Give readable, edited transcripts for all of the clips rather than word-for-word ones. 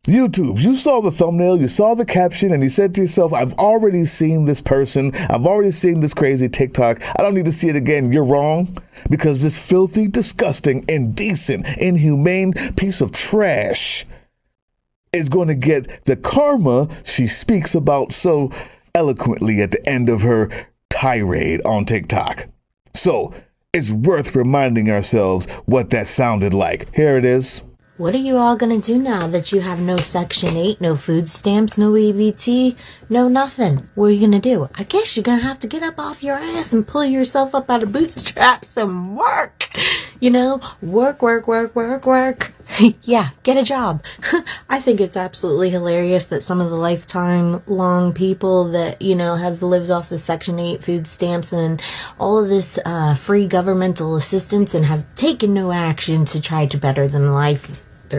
YouTube, you saw the thumbnail, you saw the caption, and you said to yourself, I've already seen this person. I've already seen this crazy TikTok. I don't need to see it again. You're wrong. Because this filthy, disgusting, indecent, inhumane piece of trash is going to get the karma she speaks about so eloquently at the end of her tirade on TikTok. So it's worth reminding ourselves what that sounded like. Here it is. What are you all gonna do now that you have no Section 8, no food stamps, no EBT, no nothing? What are you gonna do? I guess you're gonna have to get up off your ass and pull yourself up out of bootstraps and work. You know, work. Yeah, get a job. I think it's absolutely hilarious that some of the lifetime long people that, you know, have lived off the Section 8 food stamps and all of this free governmental assistance and have taken no action to try to better their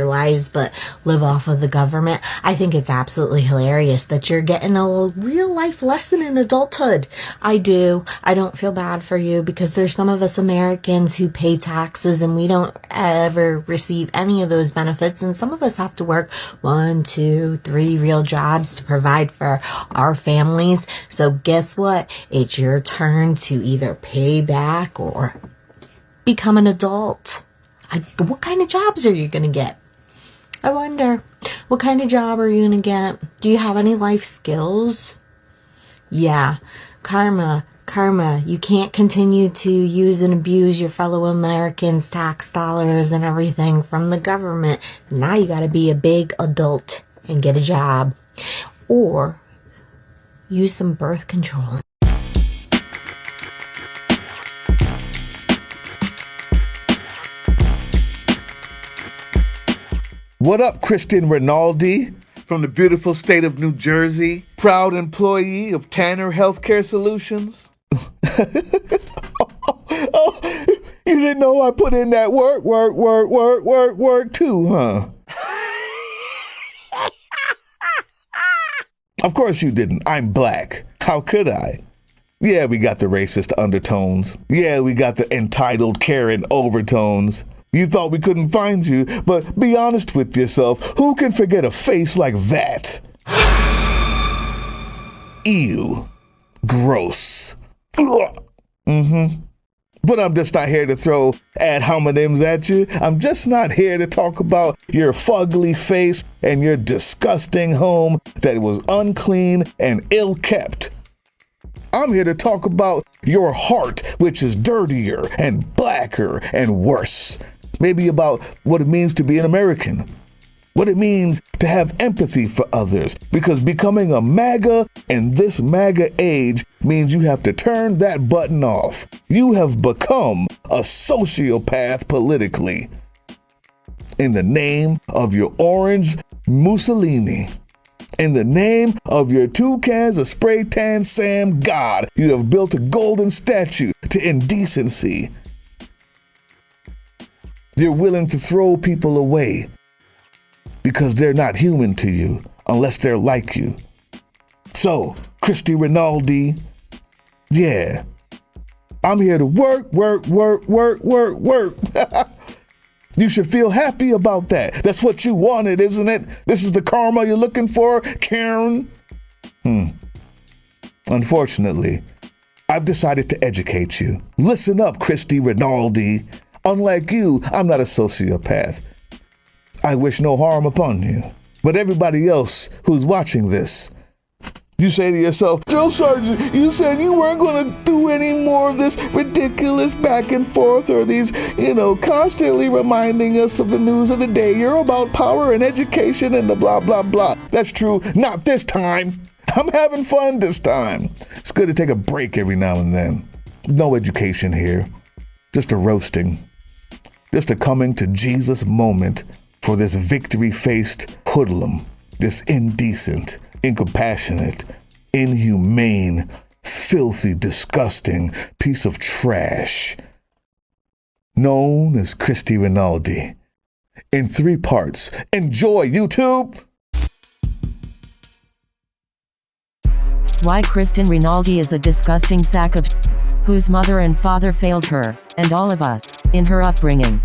lives but live off of the government. I think it's absolutely hilarious that you're getting a real life lesson in adulthood. I do. I don't feel bad for you because there's some of us Americans who pay taxes and we don't ever receive any of those benefits, and some of us have to work 1, 2, 3 real jobs to provide for our families. So guess what? It's your turn to either pay back or become an adult. What kind of jobs are you going to get? I wonder, what kind of job are you going to get? Do you have any life skills? Yeah, karma. You can't continue to use and abuse your fellow Americans' tax dollars and everything from the government. Now you got to be a big adult and get a job. Or use some birth control. What up, Kristen Rinaldi from the beautiful state of New Jersey, proud employee of Tanner Healthcare Solutions? Oh, you didn't know I put in that work too, huh? Of course you didn't. I'm black. How could I? Yeah, we got the racist undertones. Yeah, we got the entitled Karen overtones. You thought we couldn't find you, but be honest with yourself. Who can forget a face like that? Ew. Gross. But I'm just not here to throw ad hominems at you. I'm just not here to talk about your fugly face and your disgusting home that was unclean and ill-kept. I'm here to talk about your heart, which is dirtier and blacker and worse. Maybe about what it means to be an American, what it means to have empathy for others, because becoming a MAGA in this MAGA age means you have to turn that button off. You have become a sociopath politically. In the name of your orange Mussolini, in the name of your 2 cans of spray tan Sam God, you have built a golden statue to indecency. You're willing to throw people away because they're not human to you unless they're like you. So, Christy Rinaldi, yeah, I'm here to work. You should feel happy about that. That's what you wanted, isn't it? This is the karma you're looking for, Karen? Unfortunately, I've decided to educate you. Listen up, Christy Rinaldi. Unlike you, I'm not a sociopath. I wish no harm upon you. But everybody else who's watching this, you say to yourself, Joe Sargent, you said you weren't going to do any more of this ridiculous back and forth or these, constantly reminding us of the news of the day. You're about power and education and the blah, blah, blah. That's true. Not this time. I'm having fun this time. It's good to take a break every now and then. No education here. Just a roasting. Just a coming to Jesus moment for this victory-faced hoodlum, this indecent, incompassionate, inhumane, filthy, disgusting piece of trash known as Christy Rinaldi. In 3 parts. Enjoy, YouTube! Why Kristen Rinaldi is a disgusting sack of whose mother and father failed her, and all of us, in her upbringing.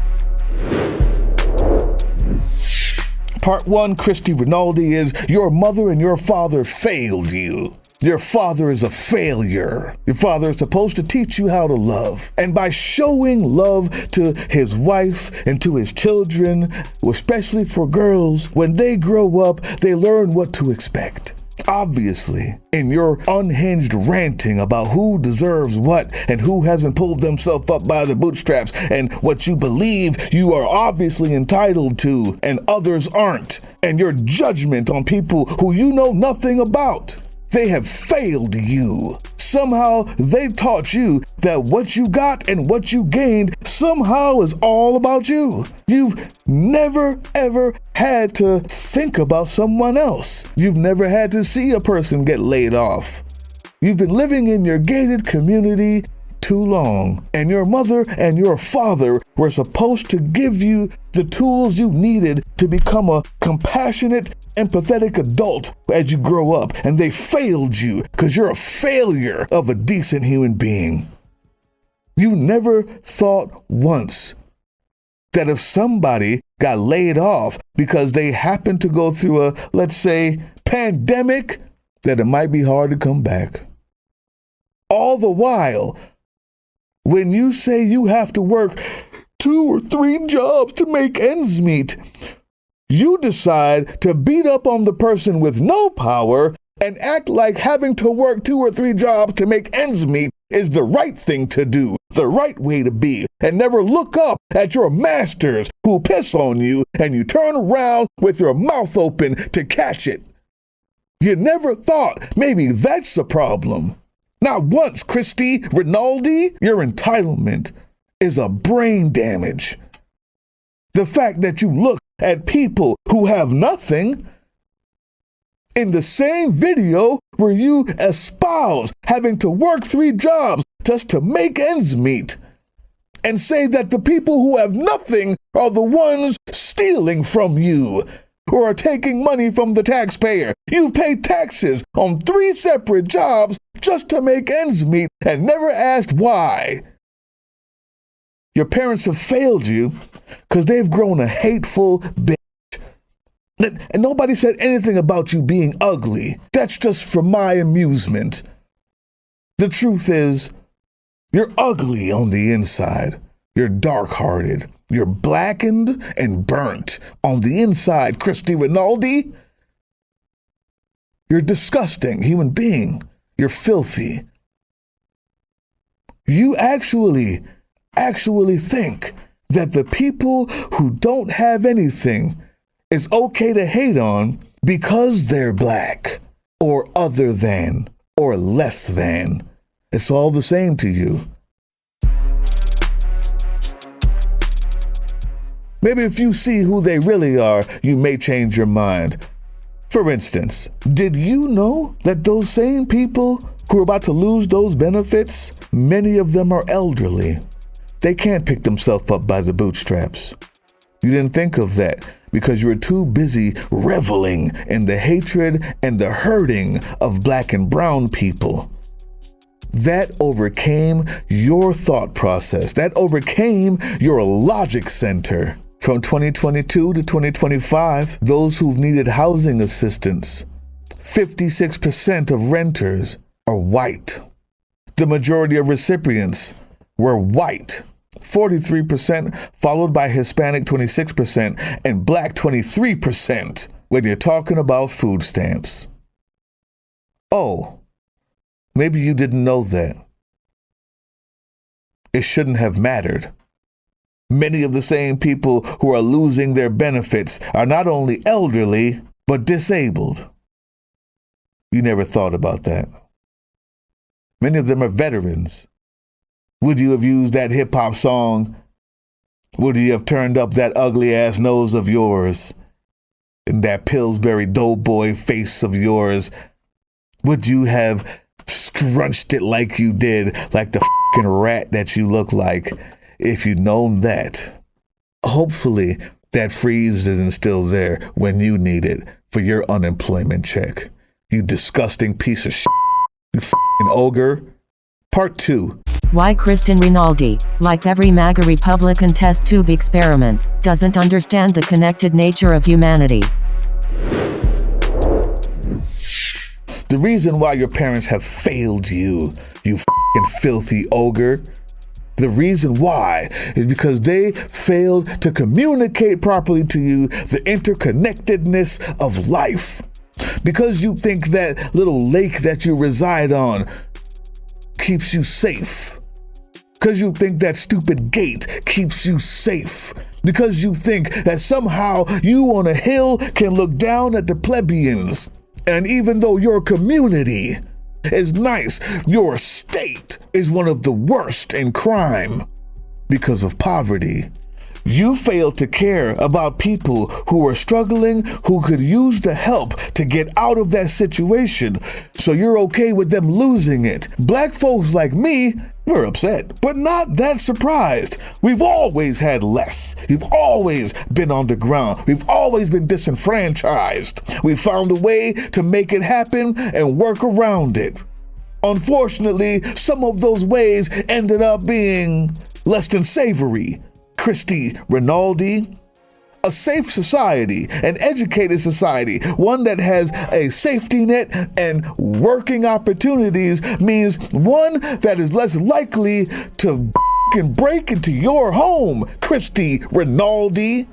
Part 1, Christy Rinaldi, is your mother and your father failed you. Your father is a failure. Your father is supposed to teach you how to love. And by showing love to his wife and to his children, especially for girls, when they grow up, they learn what to expect. Obviously, in your unhinged ranting about who deserves what and who hasn't pulled themselves up by the bootstraps and what you believe you are obviously entitled to and others aren't, and your judgment on people who you know nothing about. They have failed you. Somehow they taught you that what you got and what you gained somehow is all about you. You've never, ever had to think about someone else. You've never had to see a person get laid off. You've been living in your gated community too long, and your mother and your father were supposed to give you the tools you needed to become a compassionate, empathetic adult as you grow up, and they failed you because you're a failure of a decent human being. You never thought once that if somebody got laid off because they happened to go through a, let's say, pandemic, that it might be hard to come back. All the while, when you say you have to work 2 or 3 jobs to make ends meet, you decide to beat up on the person with no power and act like having to work 2 or 3 jobs to make ends meet is the right thing to do, the right way to be, and never look up at your masters who piss on you and you turn around with your mouth open to catch it. You never thought maybe that's the problem. Not once, Christy Rinaldi. Your entitlement is a brain damage. The fact that you look at people who have nothing in the same video where you espouse having to work 3 jobs just to make ends meet and say that the people who have nothing are the ones stealing from you or are taking money from the taxpayer. You've paid taxes on 3 separate jobs just to make ends meet and never asked why. Your parents have failed you because they've grown a hateful bitch. And nobody said anything about you being ugly. That's just for my amusement. The truth is, you're ugly on the inside. You're dark-hearted. You're blackened and burnt on the inside, Christy Rinaldi. You're a disgusting human being. You're filthy. You actually think that the people who don't have anything is okay to hate on because they're black or other than or less than. It's all the same to you. Maybe if you see who they really are, you may change your mind. For instance, did you know that those same people who are about to lose those benefits, many of them are elderly? They can't pick themselves up by the bootstraps. You didn't think of that because you were too busy reveling in the hatred and the hurting of black and brown people. That overcame your thought process. That overcame your logic center. From 2022 to 2025, those who've needed housing assistance, 56% of renters are white. The majority of recipients were white, 43%, followed by Hispanic 26% and black 23% when you're talking about food stamps. Oh, maybe you didn't know that. It shouldn't have mattered. Many of the same people who are losing their benefits are not only elderly, but disabled. You never thought about that. Many of them are veterans. Would you have used that hip-hop song? Would you have turned up that ugly-ass nose of yours and that Pillsbury Doughboy face of yours? Would you have scrunched it like you did, like the fucking rat that you look like, if you'd known that? Hopefully, that freeze isn't still there when you need it for your unemployment check. You disgusting piece of shit. You fucking ogre. Part 2. Why Kristen Rinaldi, like every MAGA Republican test tube experiment, doesn't understand the connected nature of humanity. The reason why your parents have failed you, you f***ing filthy ogre, the reason why is because they failed to communicate properly to you the interconnectedness of life. Because you think that little lake that you reside on keeps you safe. Because you think that stupid gate keeps you safe. Because you think that somehow you on a hill can look down at the plebeians. And even though your community is nice, your state is one of the worst in crime because of poverty. You fail to care about people who are struggling, who could use the help to get out of that situation, so you're okay with them losing it. Black folks like me, we're upset, but not that surprised. We've always had less. We've always been on the ground. We've always been disenfranchised. We found a way to make it happen and work around it. Unfortunately, some of those ways ended up being less than savory. Christy Rinaldi. A safe society, an educated society, one that has a safety net and working opportunities means one that is less likely to break into your home, Christy Rinaldi.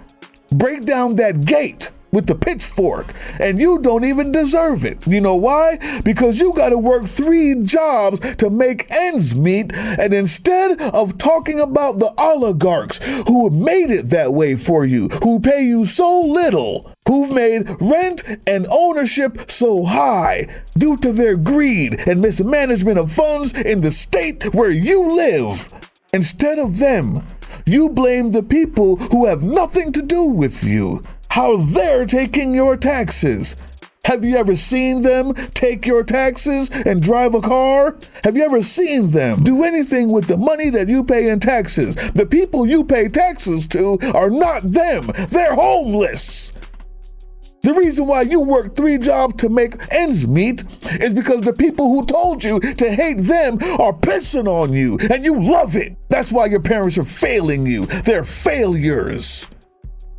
Break down that gate with the pitchfork, and you don't even deserve it. You know why? Because you got to work 3 jobs to make ends meet, and instead of talking about the oligarchs who made it that way for you, who pay you so little, who've made rent and ownership so high due to their greed and mismanagement of funds in the state where you live, instead of them, you blame the people who have nothing to do with you. How they're taking your taxes. Have you ever seen them take your taxes and drive a car? Have you ever seen them do anything with the money that you pay in taxes? The people you pay taxes to are not them. They're homeless. The reason why you work 3 jobs to make ends meet is because the people who told you to hate them are pissing on you, and you love it. That's why your parents are failing you. They're failures.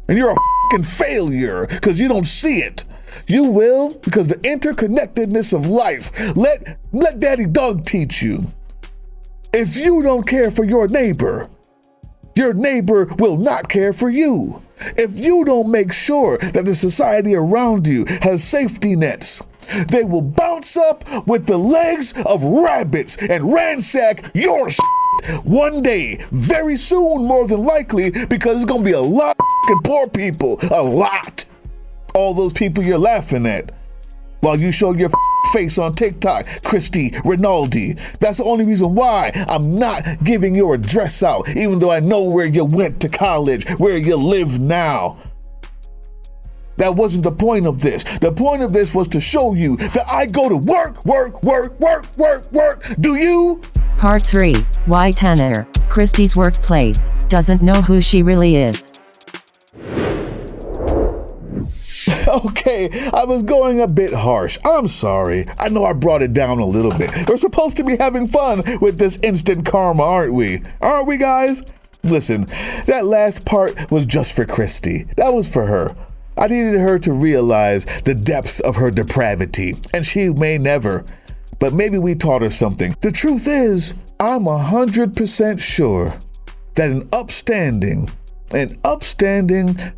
And you're a f***ing failure because you don't see it. You will because the interconnectedness of life. Let Daddy Doug teach you. If you don't care for your neighbor will not care for you. If you don't make sure that the society around you has safety nets, they will bounce up with the legs of rabbits and ransack your shit one day, very soon, more than likely, because it's gonna be a lot of poor people, a lot. All those people you're laughing at while you show your face on TikTok, Christy Rinaldi. That's the only reason why I'm not giving your address out, even though I know where you went to college, where you live now. That wasn't the point of this. The point of this was to show you that I go to work. Do you? Part 3. Why Tanner, Christy's workplace, doesn't know who she really is. Okay, I was going a bit harsh. I'm sorry. I know I brought it down a little bit. We're supposed to be having fun with this instant karma, aren't we? Aren't we, guys? Listen, that last part was just for Christy. That was for her. I needed her to realize the depths of her depravity, and she may never. But maybe we taught her something. The truth is, I'm 100% sure that an upstanding,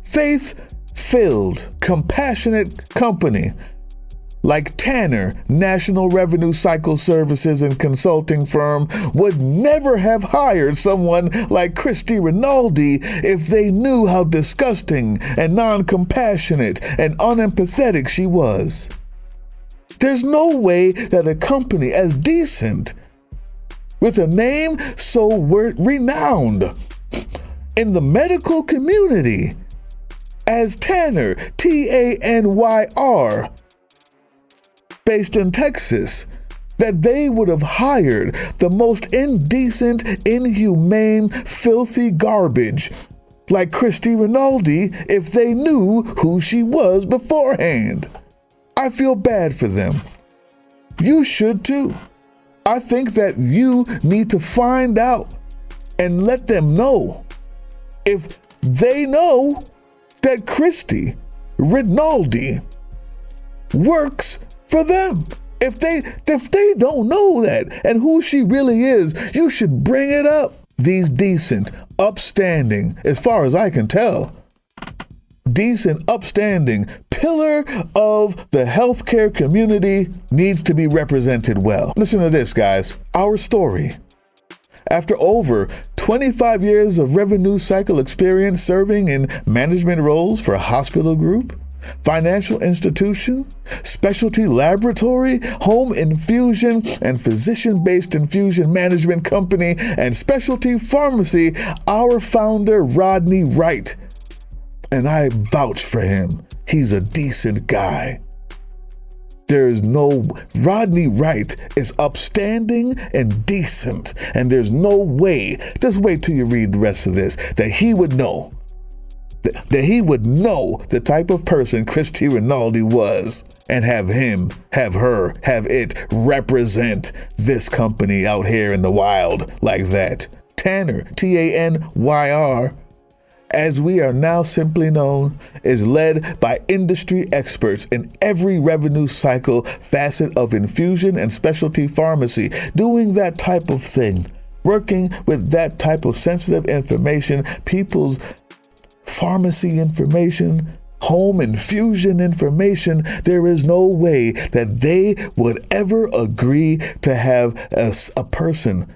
faith-filled, compassionate company like Tanner National Revenue Cycle Services and Consulting Firm would never have hired someone like Christy Rinaldi if they knew how disgusting and non-compassionate and unempathetic she was. There's no way that a company as decent, with a name so renowned in the medical community as Tanner, T-A-N-Y-R, based in Texas, that they would have hired the most indecent, inhumane, filthy garbage like Christy Rinaldi if they knew who she was beforehand. I feel bad for them. You should too. I think that you need to find out and let them know if they know that Christy Rinaldi works for them. If they don't know that and who she really is, you should bring it up. These decent, upstanding, as far as I can tell, decent, upstanding pillar of the healthcare community needs to be represented well. Listen to this, guys. Our story. After over 25 years of revenue cycle experience serving in management roles for a hospital group, financial institution, specialty laboratory, home infusion and physician-based infusion management company, and specialty pharmacy, our founder, Rodney Wright, and I vouch for him. He's a decent guy. Rodney Wright is upstanding and decent, and there's no way, just wait till you read the rest of this, that he would know the type of person Christy Rinaldi was and have it represent this company out here in the wild like that. Tanner, T-A-N-Y-R, as we are now simply known, is led by industry experts in every revenue cycle facet of infusion and specialty pharmacy, doing that type of thing, working with that type of sensitive information, people's pharmacy information, home infusion information. There is no way that they would ever agree to have a person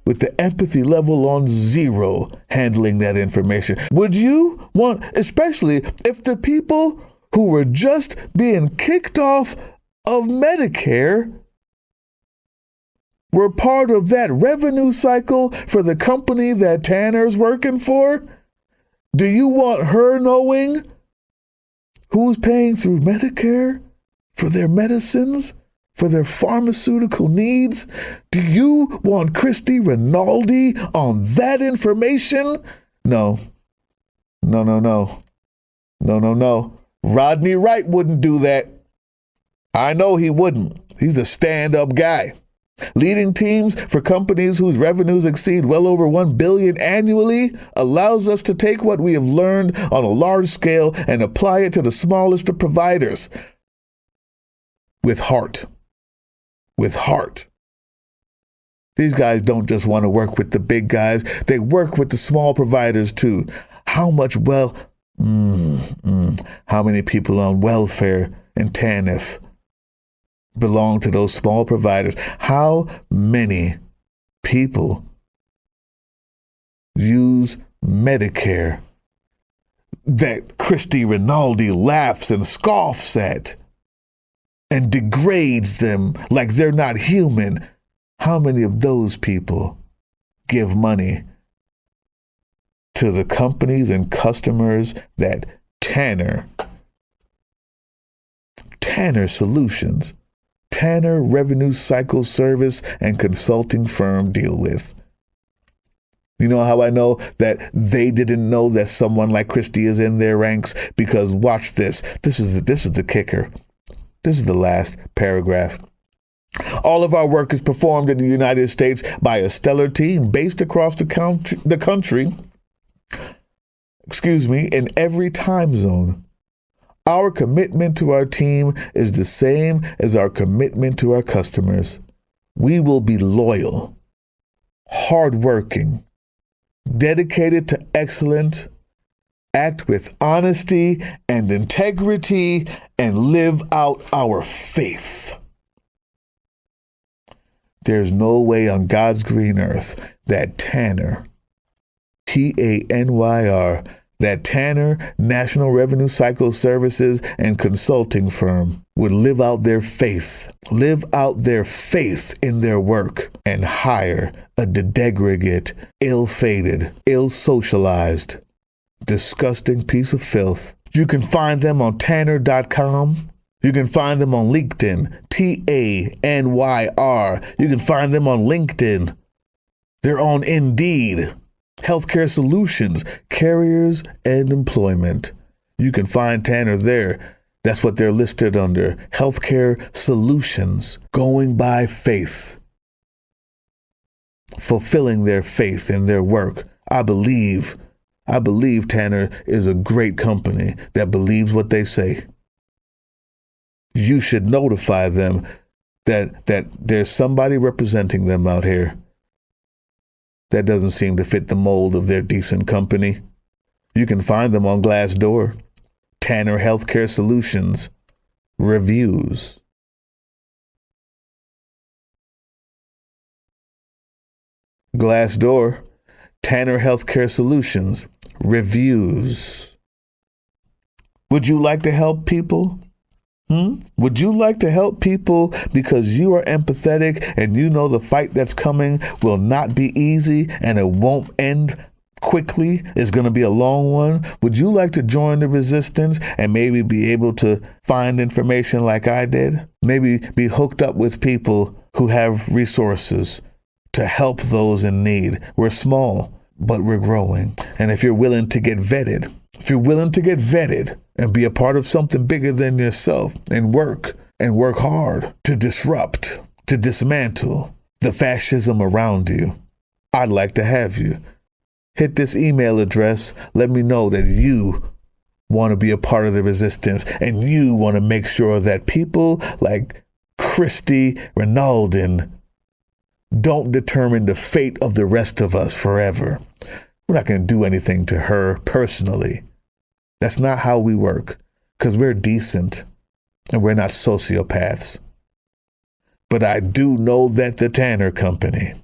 with the empathy level on 0 handling that information. Would you want, especially if the people who were just being kicked off of Medicare were part of that revenue cycle for the company that Tanner's working for? Do you want her knowing who's paying through Medicare for their medicines, for their pharmaceutical needs? Do you want Christy Rinaldi on that information? No. Rodney Wright wouldn't do that. I know he wouldn't. He's a stand-up guy. Leading teams for companies whose revenues exceed well over $1 billion annually allows us to take what we have learned on a large scale and apply it to the smallest of providers. With heart. These guys don't just want to work with the big guys. They work with the small providers too. How many people on welfare and TANF belong to those small providers? How many people use Medicare that Christy Rinaldi laughs and scoffs at and degrades them like they're not human? How many of those people give money to the companies and customers that Tanner Solutions, Tanner Revenue Cycle Service and Consulting Firm deal with? You know how I know that they didn't know that someone like Christy is in their ranks? Because watch this. This is the kicker. This is the last paragraph. All of our work is performed in the United States by a stellar team based across the country, in every time zone. Our commitment to our team is the same as our commitment to our customers. We will be loyal, hardworking, dedicated to excellence, act with honesty and integrity, and live out our faith. There's no way on God's green earth that Tanner, T-A-N-Y-R, that Tanner National Revenue Cycle Services and Consulting Firm would live out their faith in their work and hire a degraded, ill-fated, ill-socialized, disgusting piece of filth. You can find them on Tanner.com. You can find them on LinkedIn, T-A-N-Y-R. You can find them on LinkedIn. They're on Indeed, Healthcare Solutions, Careers and Employment. You can find Tanner there. That's what they're listed under, Healthcare Solutions, going by faith. fulfilling their faith in their work. I believe Tanner is a great company that believes what they say. You should notify them that there's somebody representing them out here that doesn't seem to fit the mold of their decent company. You can find them on Glassdoor. Tanner Healthcare Solutions Reviews. Glassdoor, Tanner Healthcare Solutions Reviews. Would you like to help people? Would you like to help people because you are empathetic and you know the fight that's coming will not be easy and it won't end quickly? It's going to be a long one. Would you like to join the resistance and maybe be able to find information like I did? Maybe be hooked up with people who have resources to help those in need. We're small, but we're growing. And if you're willing to get vetted, and be a part of something bigger than yourself and work hard to disrupt, to dismantle the fascism around you, I'd like to have you. Hit this email address. Let me know that you want to be a part of the resistance and you want to make sure that people like Christy Rinaldi don't determine the fate of the rest of us forever. We're not going to do anything to her personally. That's not how we work, because we're decent and we're not sociopaths. But I do know that the Tanner Company,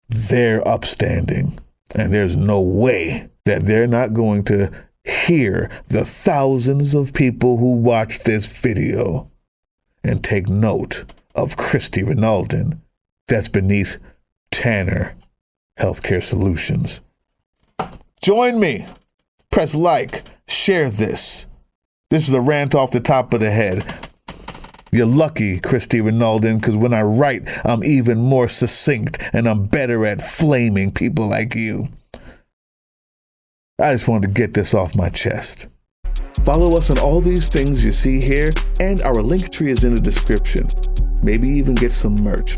they're upstanding, and there's no way that they're not going to hear the thousands of people who watch this video and take note of Christy Rinaldi that's beneath Tanner Healthcare Solutions. Join me. Press like, share this. This is a rant off the top of the head. You're lucky, Christy Rinaldi, because when I write, I'm even more succinct and I'm better at flaming people like you. I just wanted to get this off my chest. Follow us on all these things you see here, and our link tree is in the description. Maybe even get some merch.